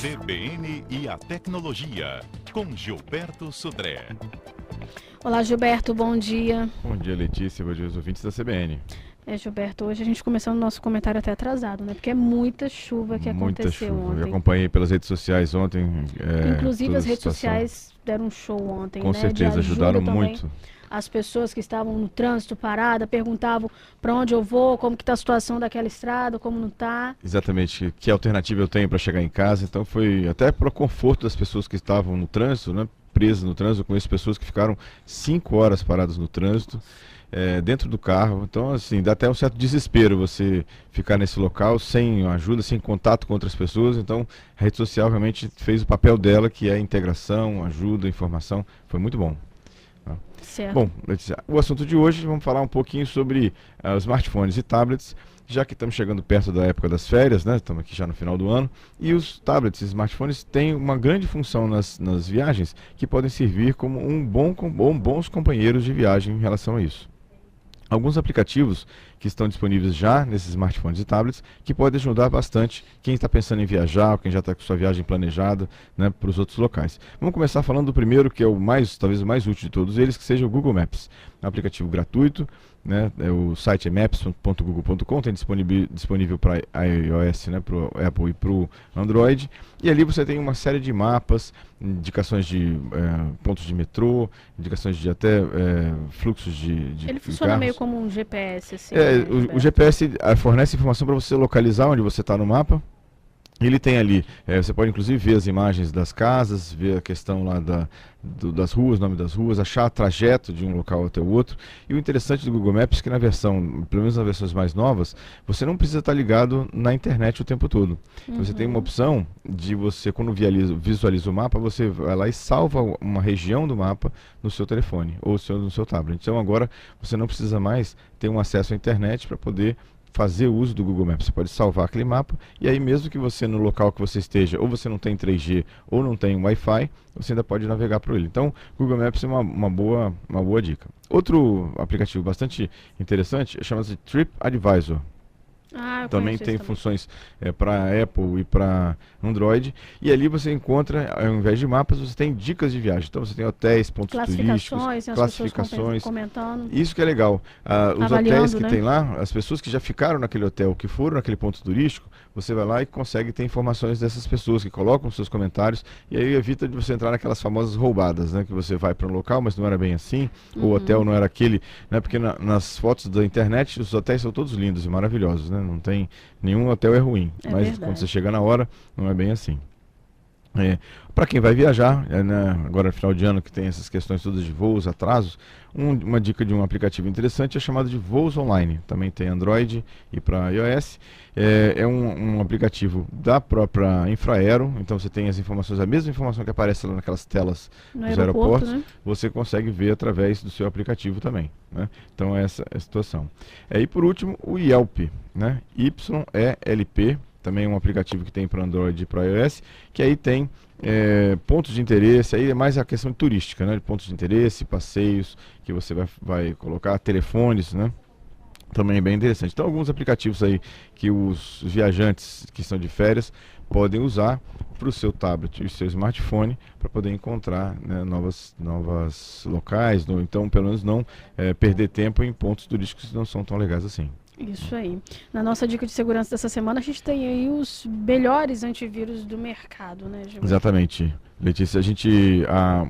CBN e a tecnologia, com Gilberto Sudré. Olá, Gilberto, bom dia. Bom dia, Letícia, bom dia aos ouvintes da CBN. Gilberto, hoje a gente começou o nosso comentário até atrasado, né? Porque é muita chuva que aconteceu ontem. Eu acompanhei pelas redes sociais ontem. Inclusive as redes sociais deram um show ontem, com né? certeza, ajudaram muito. As pessoas que estavam no trânsito, parada, perguntavam para onde eu vou, como que está a situação daquela estrada, como não está. Exatamente, que alternativa eu tenho para chegar em casa. Então foi até para o conforto das pessoas que estavam no trânsito, né? Presas no trânsito. Eu conheço pessoas que ficaram 5 horas paradas no trânsito. Dentro do carro, então assim, dá até um certo desespero você ficar nesse local sem ajuda, sem contato com outras pessoas. Então a rede social realmente fez o papel dela, que é integração, ajuda, informação, foi muito bom. Certo. Bom, Letícia, o assunto de hoje, vamos falar um pouquinho sobre os smartphones e tablets, já que estamos chegando perto da época das férias, né? Estamos aqui já no final do ano, e os tablets e smartphones têm uma grande função nas viagens, que podem servir como bons companheiros de viagem em relação a isso. Alguns aplicativos que estão disponíveis já nesses smartphones e tablets que podem ajudar bastante quem está pensando em viajar, ou quem já está com sua viagem planejada, né, para os outros locais. Vamos começar falando do primeiro, que é o talvez o mais útil de todos eles, que seja o Google Maps. É um aplicativo gratuito, né, o site é maps.google.com, tem disponível para iOS, né, para o Apple e para o Android. E ali você tem uma série de mapas, indicações de pontos de metrô, indicações de até fluxos de Ele funciona carros. meio como um GPS, assim. O GPS fornece informação para você localizar onde você está no mapa. Ele tem ali, você pode inclusive ver as imagens das casas, ver a questão lá das ruas, nome das ruas, achar o trajeto de um local até o outro. E o interessante do Google Maps é que pelo menos nas versões mais novas, você não precisa estar ligado na internet o tempo todo. Você tem uma opção de você, quando visualiza o mapa, você vai lá e salva uma região do mapa no seu telefone ou no seu tablet. Então agora você não precisa mais ter um acesso à internet para poder fazer uso do Google Maps. Você pode salvar aquele mapa e aí mesmo que você no local que você esteja, ou você não tem 3G ou não tem Wi-Fi, você ainda pode navegar por ele. Então, Google Maps é uma boa dica. Outro aplicativo bastante interessante chama-se TripAdvisor. Também tem funções para Apple e para Android. E ali você encontra, ao invés de mapas, você tem dicas de viagem. Então você tem hotéis, pontos turísticos, classificações. Comentando. Isso que é legal. Os hotéis que tem lá, as pessoas que já ficaram naquele hotel, que foram naquele ponto turístico, você vai lá e consegue ter informações dessas pessoas que colocam seus comentários. E aí evita de você entrar naquelas famosas roubadas, né? Que você vai para um local, mas não era bem assim. O hotel não era aquele, né? Porque nas fotos da internet, os hotéis são todos lindos e maravilhosos, né? Não tem nenhum hotel é ruim, mas verdade. Quando você chega na hora, não é bem assim. Para quem vai viajar, né, agora no final de ano que tem essas questões todas de voos, atrasos, uma dica de um aplicativo interessante é chamado de Voos Online. Também tem Android e para iOS. É um aplicativo da própria Infraero, então você tem as informações, a mesma informação que aparece lá naquelas telas dos aeroportos, né? Você consegue ver através do seu aplicativo também, né? Então essa é a situação. E por último, o Yelp, né? YELP, também é um aplicativo que tem para Android e para iOS, que aí tem pontos de interesse, aí é mais a questão turística, né? De pontos de interesse, passeios que você vai colocar, telefones, né? Também é bem interessante. Então, alguns aplicativos aí que os viajantes que estão de férias podem usar para o seu tablet e o seu smartphone para poder encontrar, né, novos locais, então pelo menos não perder tempo em pontos turísticos que não são tão legais assim. Isso aí. Na nossa dica de segurança dessa semana, a gente tem aí os melhores antivírus do mercado, né, Gilberto? Exatamente. Letícia,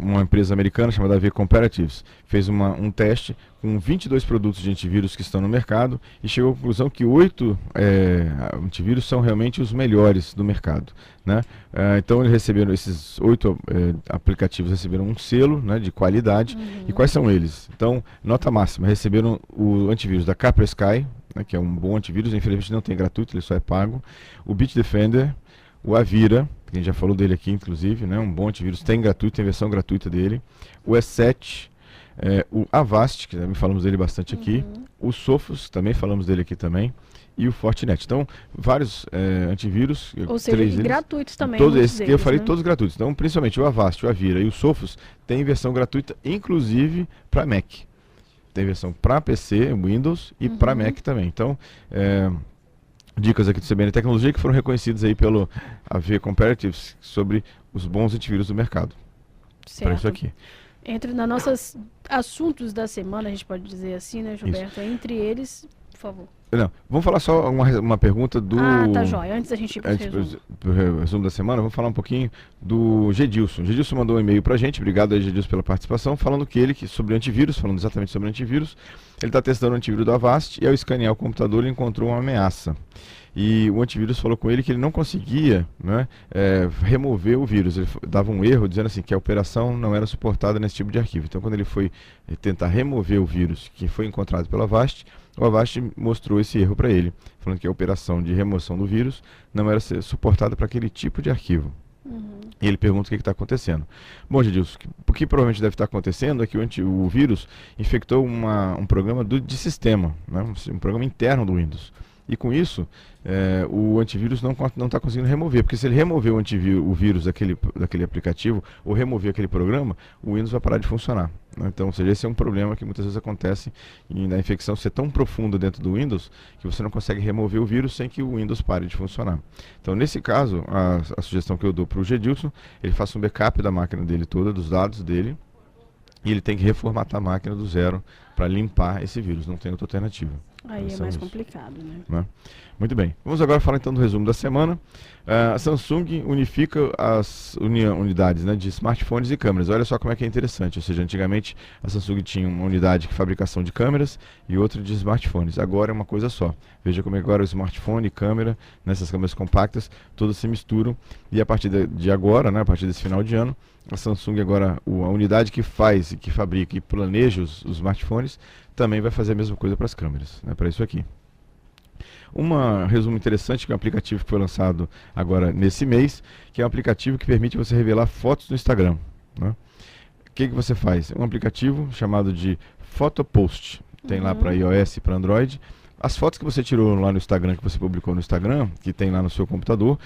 uma empresa americana chamada AV Comparatives fez um teste com 22 produtos de antivírus que estão no mercado e chegou à conclusão que 8 antivírus são realmente os melhores do mercado, né? Então eles receberam, esses 8 aplicativos receberam um selo, né, de qualidade. E quais são eles? Então, nota máxima, receberam o antivírus da Kaspersky, né, que é um bom antivírus, infelizmente não tem gratuito, ele só é pago, o Bitdefender, o Avira, que a gente já falou dele aqui, inclusive, né? Um bom antivírus, tem gratuito, tem versão gratuita dele. O E7, o Avast, que também falamos dele bastante aqui. O Sophos, também falamos dele aqui também. E o Fortinet. Então, vários antivírus. Ou seja, gratuitos também. Todos esses que eu falei, né? todos gratuitos. Então, principalmente o Avast, o Avira e o Sophos, tem versão gratuita, inclusive para Mac. Tem versão para PC, Windows e para Mac também. Então, dicas aqui do CBN Tecnologia que foram reconhecidas aí pelo AV Comparatives sobre os bons antivírus do mercado. Para isso aqui. Entre nos nossos assuntos da semana, a gente pode dizer assim, né, Gilberto? Entre eles, por favor. Não, vamos falar só uma pergunta do... Ah, tá jóia. Antes da gente ir para o resumo da semana, vamos falar um pouquinho do Gedilson. Gedilson mandou um e-mail pra gente, obrigado aí, Gedilson, pela participação, falando sobre antivírus, falando exatamente sobre antivírus. Ele está testando o antivírus do Avast e ao escanear o computador ele encontrou uma ameaça. E o antivírus falou com ele que ele não conseguia, né, remover o vírus. Ele dava um erro dizendo assim que a operação não era suportada nesse tipo de arquivo. Então, quando ele foi tentar remover o vírus que foi encontrado pelo Avast, o Avast mostrou esse erro para ele, falando que a operação de remoção do vírus não era suportada para aquele tipo de arquivo. E ele pergunta o que está acontecendo. Bom, Gedilson, o que provavelmente deve estar acontecendo é que o vírus infectou um programa de sistema, né, um programa interno do Windows. E com isso, o antivírus não está conseguindo remover, porque se ele remover o vírus daquele aplicativo, ou remover aquele programa, o Windows vai parar de funcionar, né? Então, ou seja, esse é um problema que muitas vezes acontece na infecção ser tão profunda dentro do Windows, que você não consegue remover o vírus sem que o Windows pare de funcionar. Então, nesse caso, a sugestão que eu dou para o Gedilson, ele faça um backup da máquina dele toda, dos dados dele, e ele tem que reformatar a máquina do zero para limpar esse vírus, não tem outra alternativa. Aí é mais complicado, né? Muito bem. Vamos agora falar então do resumo da semana. A Samsung unifica as unidades, né, de smartphones e câmeras. Olha só como é que é interessante. Ou seja, antigamente a Samsung tinha uma unidade de fabricação de câmeras e outra de smartphones. Agora é uma coisa só. Veja como é que agora o smartphone e câmera, nessas câmeras compactas, todas se misturam. E a partir de agora, né, a partir desse final de ano, a Samsung agora, a unidade que faz, que fabrica e planeja os smartphones, também vai fazer a mesma coisa para as câmeras, né, para isso aqui. Resumo interessante, que é um aplicativo que foi lançado agora nesse mês, que é um aplicativo que permite você revelar fotos no Instagram, né? O que você faz? É um aplicativo chamado de Photopost, tem lá para iOS e para Android. As fotos que você tirou lá no Instagram, que você publicou no Instagram, que tem lá no seu computador,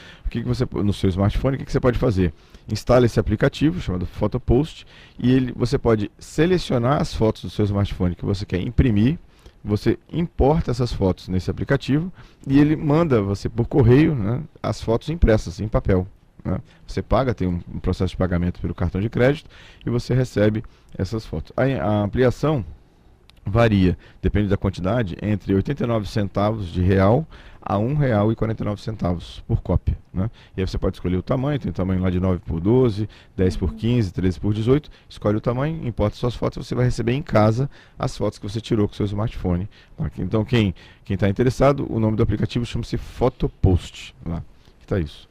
no seu smartphone, o que você pode fazer? Instala esse aplicativo chamado Photopost e você pode selecionar as fotos do seu smartphone que você quer imprimir. Você importa essas fotos nesse aplicativo e ele manda você por correio, né, as fotos impressas em papel, né? Você paga, tem um processo de pagamento pelo cartão de crédito e você recebe essas fotos. A ampliação varia, depende da quantidade, entre 89 centavos de real a R$1,49 por cópia, né? E aí você pode escolher o tamanho, tem tamanho lá de 9 por 12, 10 por 15, 13 por 18, escolhe o tamanho, importa suas fotos, você vai receber em casa as fotos que você tirou com o seu smartphone. Então quem está interessado, o nome do aplicativo chama-se Photopost, lá está isso.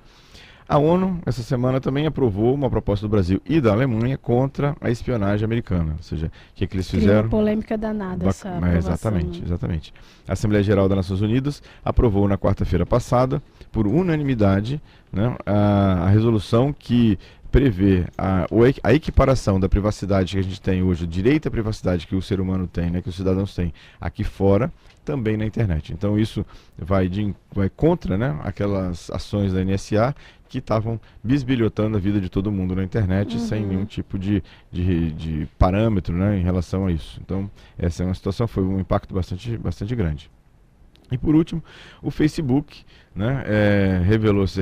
A ONU, essa semana, também aprovou uma proposta do Brasil e da Alemanha contra a espionagem americana. Ou seja, o que eles fizeram? Uma polêmica danada essa aprovação. Exatamente. A Assembleia Geral das Nações Unidas aprovou na quarta-feira passada, por unanimidade, né, a resolução que prevê a equiparação da privacidade que a gente tem hoje, o direito à privacidade que o ser humano tem, né, que os cidadãos têm aqui fora, também na internet. Então isso vai contra, né, aquelas ações da NSA que estavam bisbilhotando a vida de todo mundo na internet sem nenhum tipo de parâmetro, né, em relação a isso. Então essa é uma situação, foi um impacto bastante grande. E por último, o Facebook, né,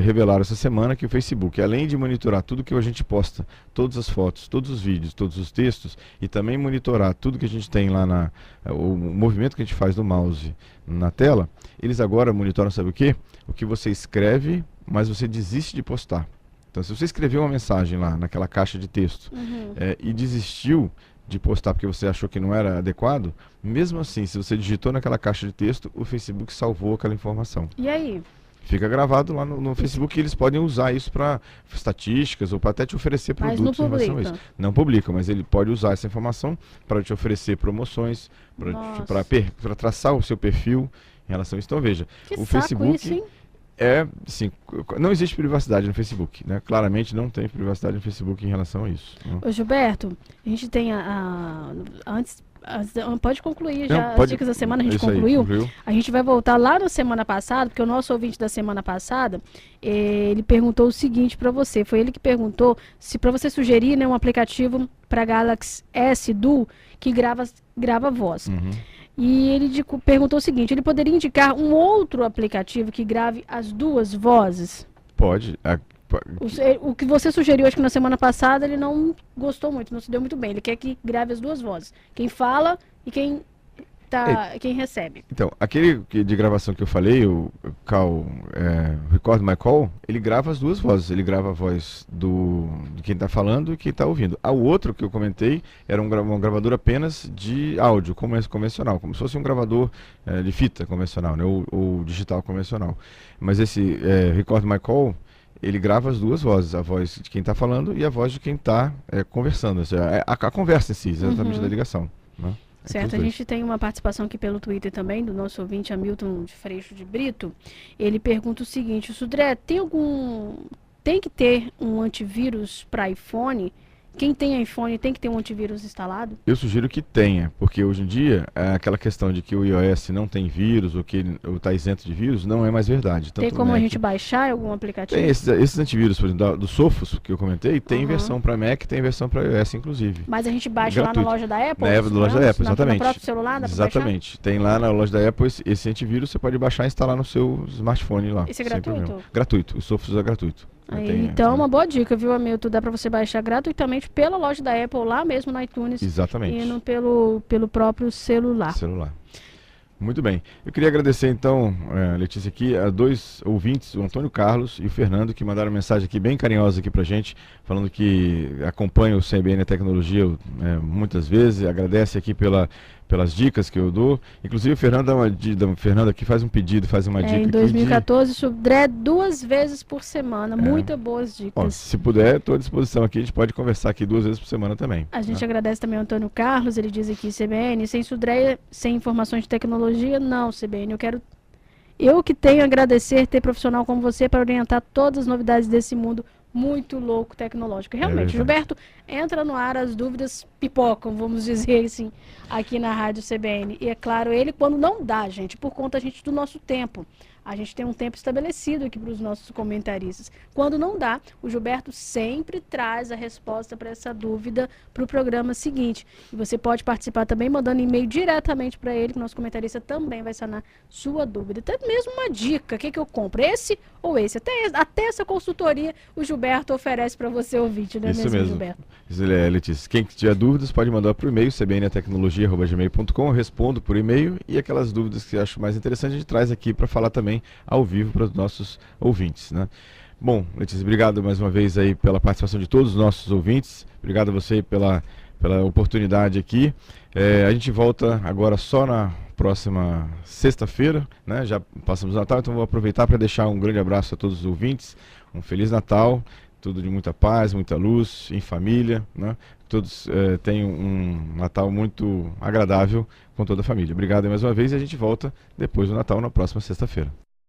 revelaram essa semana que o Facebook, além de monitorar tudo que a gente posta, todas as fotos, todos os vídeos, todos os textos, e também monitorar tudo que a gente tem lá, o movimento que a gente faz do mouse na tela, eles agora monitoram, sabe o quê? O que você escreve, mas você desiste de postar. Então, se você escreveu uma mensagem lá naquela caixa de texto e desistiu de postar porque você achou que não era adequado, mesmo assim, se você digitou naquela caixa de texto, o Facebook salvou aquela informação. E aí? Fica gravado lá no Facebook e eles podem usar isso para estatísticas ou para até te oferecer produtos em relação a isso. Não publica, mas ele pode usar essa informação para te oferecer promoções, para traçar o seu perfil em relação a isso. Então veja, o Facebook isso, hein? Assim, não existe privacidade no Facebook, né? Claramente não tem privacidade no Facebook em relação a isso, né? Ô Gilberto, a gente tem pode concluir já as dicas da semana, a gente concluiu. A gente vai voltar lá na semana passada, porque o nosso ouvinte da semana passada, ele perguntou o seguinte para você, foi ele que perguntou se para você sugerir, né, um aplicativo para Galaxy S Duo que grava voz. E ele perguntou o seguinte, ele poderia indicar um outro aplicativo que grave as duas vozes? Pode. O que você sugeriu, acho que na semana passada, ele não gostou muito, não se deu muito bem. Ele quer que grave as duas vozes. Quem fala e quem recebe. Então, aquele de gravação que eu falei, o Record My Call, ele grava as duas vozes. Ele grava a voz de quem está falando e quem está ouvindo. O outro que eu comentei era um gravador apenas de áudio convencional, como se fosse um gravador de fita convencional, né, ou digital convencional. Mas esse Record My Call, ele grava as duas vozes, a voz de quem está falando e a voz de quem está conversando. Ou seja, a conversa em si, exatamente da ligação. Né? Certo, a gente tem uma participação aqui pelo Twitter também, do nosso ouvinte Hamilton de Freixo de Brito. Ele pergunta o seguinte, Sudré, tem que ter um antivírus para iPhone? Quem tem iPhone tem que ter um antivírus instalado? Eu sugiro que tenha, porque hoje em dia aquela questão de que o iOS não tem vírus ou que está isento de vírus não é mais verdade. Tem como a gente baixar algum aplicativo? Tem esses antivírus, por exemplo, do Sophos que eu comentei, tem versão para Mac, tem versão para iOS inclusive. Mas a gente baixa gratuito. Lá na loja da Apple? Na loja da Apple, exatamente. No próprio celular dá pra exatamente. Tem lá na loja da Apple esse antivírus, você pode baixar e instalar no seu smartphone lá. Isso é gratuito? Gratuito, o Sophos é gratuito. Então, uma boa dica, viu, Hamilton? Dá para você baixar gratuitamente pela loja da Apple, lá mesmo no iTunes. Exatamente. Indo pelo próprio celular. Muito bem. Eu queria agradecer, então, Letícia, aqui a dois ouvintes, o Antônio Carlos e o Fernando, que mandaram mensagem aqui bem carinhosa aqui pra gente, falando que acompanha o CBN Tecnologia muitas vezes, agradece aqui pelas dicas que eu dou. Inclusive, o Fernando aqui faz um pedido, faz uma dica. Em 2014, Sudré 2 vezes por semana. Muitas boas dicas. Ó, se puder, estou à disposição aqui. A gente pode conversar aqui 2 vezes por semana também. A gente agradece também ao Antônio Carlos. Ele diz aqui, CBN, sem Sudré, sem informações de tecnologia, não, CBN. Eu que tenho a agradecer ter profissional como você para orientar todas as novidades desse mundo muito louco tecnológico. Realmente, Gilberto, entra no ar, as dúvidas pipocam, vamos dizer assim, aqui na Rádio CBN. E é claro, ele quando não dá, gente, por conta, do nosso tempo. A gente tem um tempo estabelecido aqui para os nossos comentaristas. Quando não dá, o Gilberto sempre traz a resposta para essa dúvida para o programa seguinte. E você pode participar também mandando e-mail diretamente para ele, que o nosso comentarista também vai sanar sua dúvida. Até mesmo uma dica, o que eu compro? Esse ou esse? Até essa consultoria o Gilberto oferece para você ouvinte, não é mesmo, Gilberto? Isso é, Letícia. Quem tiver dúvidas pode mandar por e-mail, cbntecnologia@gmail.com, eu respondo por e-mail e aquelas dúvidas que eu acho mais interessantes a gente traz aqui para falar também ao vivo para os nossos ouvintes, né? Bom, Letícia, obrigado mais uma vez aí pela participação de todos os nossos ouvintes. Obrigado a você pela oportunidade aqui. A gente volta agora só na próxima sexta-feira, né? Já passamos o Natal, então vou aproveitar para deixar um grande abraço a todos os ouvintes. Um Feliz Natal, tudo de muita paz, muita luz, em família, né? Todos tenham um Natal muito agradável com toda a família. Obrigado mais uma vez e a gente volta depois do Natal na próxima sexta-feira.